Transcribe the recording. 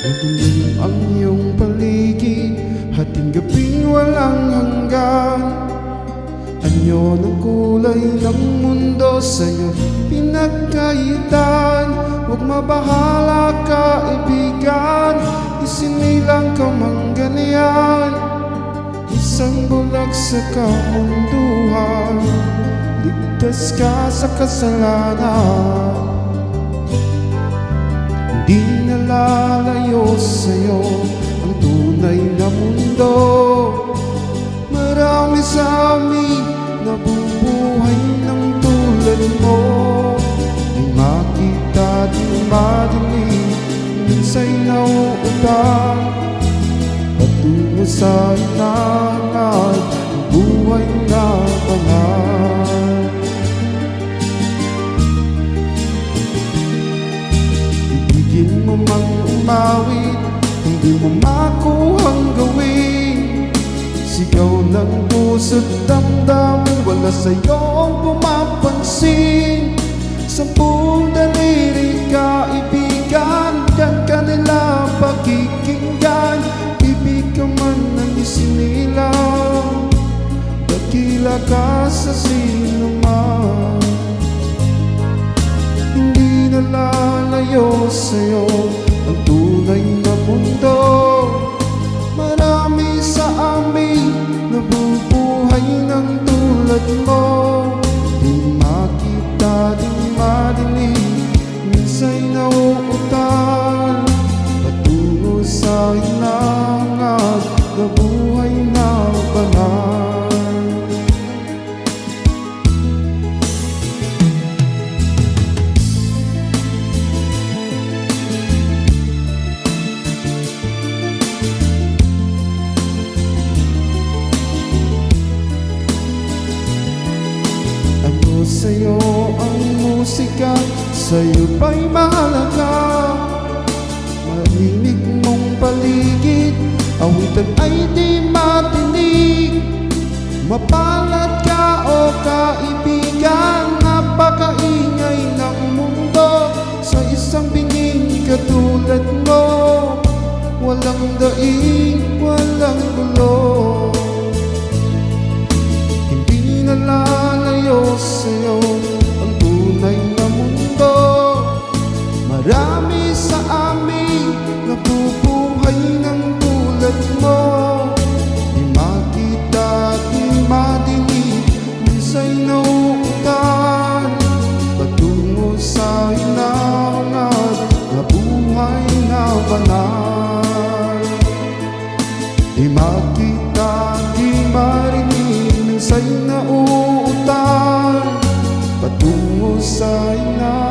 Madilim ang iyong paligid, hating gabing walang hanggan. Anyo ng kulay ng mundo sa'yo pinagkaitan. Huwag mabahala kaibigan, isinilang ka mang ganyan. Isang bulag sa kamunduhan, ligtas ka sa kasalanan. Di nalalayo sa'yo ang tunay na mundo. Marami sa amin nabubuhay ng tulad mo. Di makita, di madinig, minsa'y nauulan. Patungo sa inangat, ang buhay na banal. Ibigin mo mang umawit, hindi mo makuhang gawin. Sigaw ng puso't damdamin, wala sa'yong pumapansin. Sampung daliri kaibigan, diyan ka nila pakikinggan. Bibig ka man ng isinilang, dakila ka sa sinuman. Hindi nalalayo sa'yo ang tunay na mundo. Marami sa amin nabubuhay ng tulad mo. Di makita, di madinig, minsa'y nauutal. Patungo sa hinangat na buhay na banal. Sa'yo ang musika, sa'yo ba'y mahalaga? Marinig mong paligid, awitan ay di matinig. Mapalad ka o kaibigan, napakaingay ng mundo. Sa isang binging katulad mo, walang daing, walang gulo. Hindi nalalayo sa'yo ang tunay na mundo. Marami sa amin nabubuhay ng tulad mo. Di makita, di madinig, minsa'y nauutan. Patungo sa hinangat na buhay na banal. Di makita, di marinig, minsa'y nauutan. Patungo sa ina